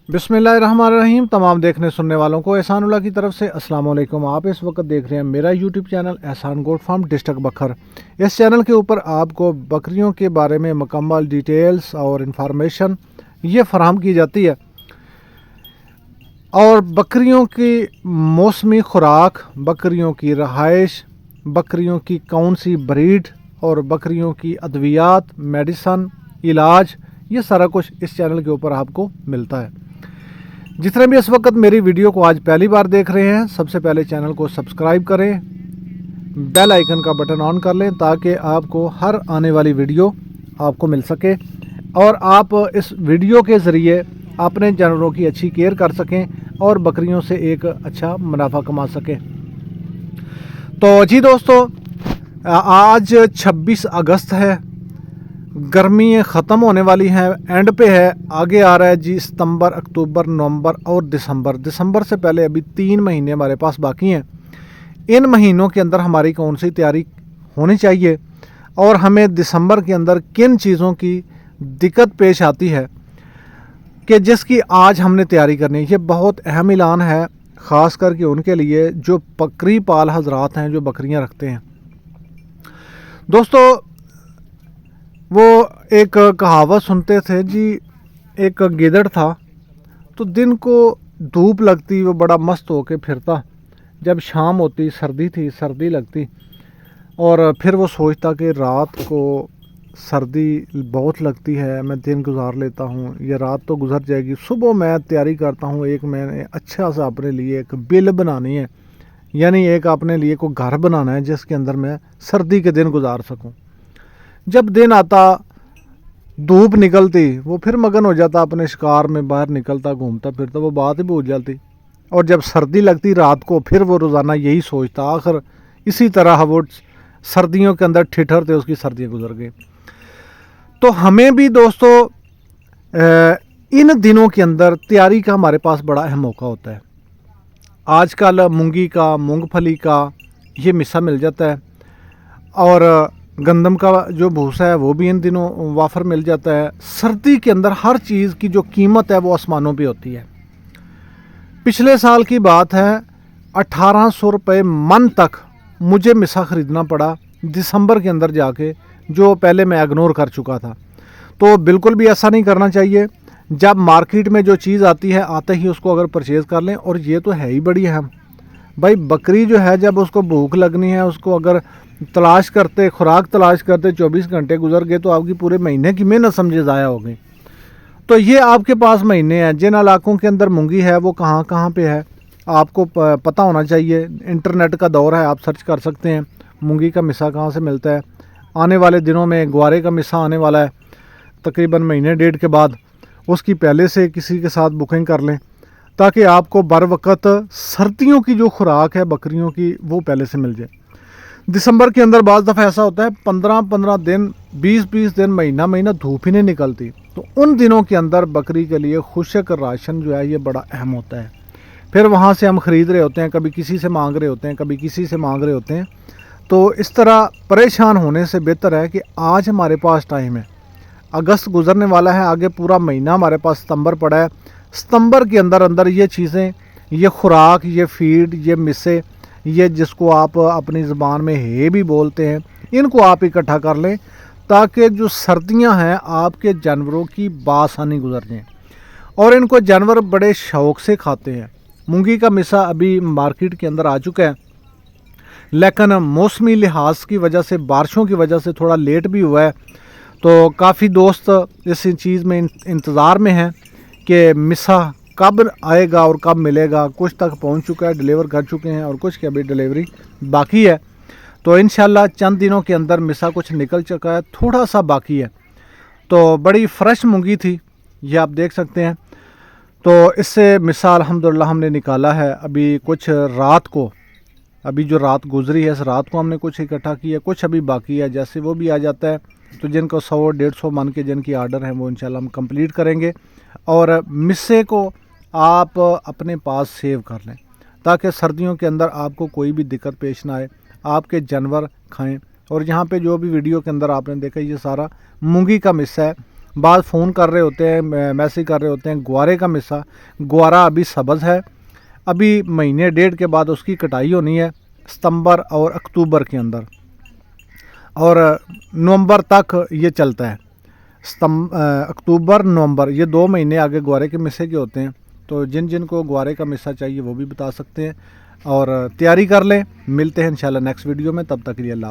बिस्मिल्लाहिर्रहमानिर्रहीम। तमाम देखने सुनने वालों को एहसानुल्लाह की तरफ से अस्सलाम वालेकुम। आप इस वक्त देख रहे हैं मेरा यूट्यूब चैनल एहसान गोट फार्म डिस्ट्रिक्ट बखर। इस चैनल के ऊपर आपको बकरियों के बारे में मुकम्मल डिटेल्स और इंफॉर्मेशन ये फराहम की जाती है, और बकरियों की मौसमी खुराक, बकरियों की रहाइश, बकरियों की कौन सी ब्रीड और बकरियों की अद्वियात, मेडिसन, इलाज, ये सारा कुछ इस चैनल के ऊपर आपको मिलता है। जितने भी इस वक्त मेरी वीडियो को आज पहली बार देख रहे हैं, सबसे पहले चैनल को सब्सक्राइब करें, बेल आइकन का बटन ऑन कर लें ताकि आपको हर आने वाली वीडियो आपको मिल सके और आप इस वीडियो के ज़रिए अपने जानवरों की अच्छी केयर कर सकें और बकरियों से एक अच्छा मुनाफा कमा सकें। तो जी दोस्तों, आज 26 अगस्त है, गर्मी ख़त्म होने वाली हैं, एंड पे है। आगे आ रहा है जी सितंबर, अक्टूबर, नवंबर और दिसंबर से पहले अभी 3 महीने हमारे पास बाकी हैं। इन महीनों के अंदर हमारी कौन सी तैयारी होनी चाहिए और हमें दिसंबर के अंदर किन चीज़ों की दिक्कत पेश आती है कि जिसकी आज हमने तैयारी करनी है। ये बहुत अहम ऐलान है, ख़ास करके उनके लिए जो बकरी पाल हजरात हैं, जो बकरियां रखते हैं। दोस्तों, वो एक कहावत सुनते थे जी, एक गिदड़ था तो दिन को धूप लगती वो बड़ा मस्त होके फिरता, जब शाम होती, सर्दी थी, सर्दी लगती, और फिर वो सोचता कि रात को सर्दी बहुत लगती है, मैं दिन गुजार लेता हूँ, ये रात तो गुजर जाएगी, सुबह मैं तैयारी करता हूँ, एक मैंने अच्छा सा अपने लिए एक बिल बनानी है, यानी एक अपने लिए को घर बनाना है जिसके अंदर मैं सर्दी के दिन गुजार सकूँ। जब दिन आता, धूप निकलती, वो फिर मगन हो जाता अपने शिकार में, बाहर निकलता, घूमता फिरता, वो बात ही भूल जाती। और जब सर्दी लगती रात को, फिर वो रोज़ाना यही सोचता। आखिर इसी तरह वो सर्दियों के अंदर ठिठरते, उसकी सर्दियाँ गुजर गई। तो हमें भी दोस्तों इन दिनों के अंदर तैयारी का हमारे पास बड़ा अहम मौका होता है। आजकल मूंगी का, मूंगफली का ये मिसा मिल जाता है, और गंदम का जो भूसा है वो भी इन दिनों वाफर मिल जाता है। सर्दी के अंदर हर चीज़ की जो कीमत है वो आसमानों पे होती है। पिछले साल की बात है, 1800 रुपये मन तक मुझे मिसा ख़रीदना पड़ा दिसंबर के अंदर जाके, जो पहले मैं इग्नोर कर चुका था। तो बिल्कुल भी ऐसा नहीं करना चाहिए। जब मार्केट में जो चीज़ आती है, आते ही उसको अगर परचेज़ कर लें। और ये तो है ही बड़ी अहम भाई, बकरी जो है, जब उसको भूख लगनी है, उसको अगर तलाश करते, खुराक तलाश करते 24 घंटे गुजर गए तो आपकी पूरे महीने की मेहनत समझे ज़ाया हो गई। तो ये आपके पास महीने हैं। जिन इलाकों के अंदर मूंगी है वो कहाँ कहाँ पे है आपको पता होना चाहिए। इंटरनेट का दौर है, आप सर्च कर सकते हैं मूंगी का मिसा कहाँ से मिलता है। आने वाले दिनों में ग्वारे का मिसा आने वाला है, तकरीबन महीने डेढ़ के बाद। उसकी पहले से किसी के साथ बुकिंग कर लें ताकि आपको बर वक़्त सर्दियों की जो खुराक है बकरियों की वो पहले से मिल जाए। दिसंबर के अंदर बाज़ दफ़ा ऐसा होता है 15-15 दिन, 20-20 दिन, महीना धूप ही नहीं निकलती। तो उन दिनों के अंदर बकरी के लिए खुशक राशन जो है ये बड़ा अहम होता है। फिर वहाँ से हम ख़रीद रहे होते हैं, कभी किसी से मांग रहे होते हैं, कभी किसी से मांग रहे होते हैं। तो इस तरह परेशान होने से बेहतर है कि आज हमारे पास टाइम है। अगस्त गुजरने वाला है, आगे पूरा महीना हमारे पास सितंबर पड़ा है। सितंबर के अंदर अंदर ये चीज़ें, ये खुराक, ये फीड, ये मिसे, ये जिसको आप अपनी ज़बान में है भी बोलते हैं, इनको आप इकट्ठा कर लें ताकि जो सर्दियां हैं आपके जानवरों की बासानी गुजर जाएँ। और इनको जानवर बड़े शौक़ से खाते हैं। मूंगी का मिसा अभी मार्केट के अंदर आ चुका है, लेकिन मौसमी लिहाज की वजह से, बारिशों की वजह से थोड़ा लेट भी हुआ है। तो काफ़ी दोस्त इस चीज़ में इंतज़ार में हैं कि मिसा कब आएगा और कब मिलेगा। कुछ तक पहुंच चुका है, डिलीवर कर चुके हैं, और कुछ की अभी डिलीवरी बाकी है। तो इंशाल्लाह चंद दिनों के अंदर मिसा कुछ निकल चुका है, थोड़ा सा बाकी है। तो बड़ी फ्रेश मूंगी थी, ये आप देख सकते हैं। तो इससे मिसा अल्हम्दुलिल्लाह हमने निकाला है। अभी कुछ रात को, अभी जो रात गुजरी है, इस रात को हमने कुछ इकट्ठा किया, कुछ अभी बाकी है। जैसे वो भी आ जाता है तो जिनको 100-150 मन के जिनकी आर्डर हैं वो इंशाल्लाह हम कंप्लीट करेंगे। और मिस्से को आप अपने पास सेव कर लें ताकि सर्दियों के अंदर आपको कोई भी दिक्कत पेश ना आए, आपके जानवर खाएं। और यहाँ पे जो भी वीडियो के अंदर आपने देखा, ये सारा मूंगी का मिस्सा है। بعض فون کر رہے ہوتے ہیں، میسیج کر رہے ہوتے ہیں گوارے کا مسا، گوارا ابھی سبز ہے، ابھی مہینے ڈیڑھ کے بعد اس کی کٹائی ہونی ہے، ستمبر اور اکتوبر کے اندر، اور نومبر تک یہ چلتا ہے۔ اکتوبر نومبر یہ 2 مہینے آگے گوارے کے مسے کے ہوتے ہیں، تو جن جن کو گوارے کا مسا چاہیے وہ بھی بتا سکتے ہیں اور تیاری کر لیں۔ ملتے ہیں انشاءاللہ نیکسٹ ویڈیو میں، تب تک کے لیے اللہ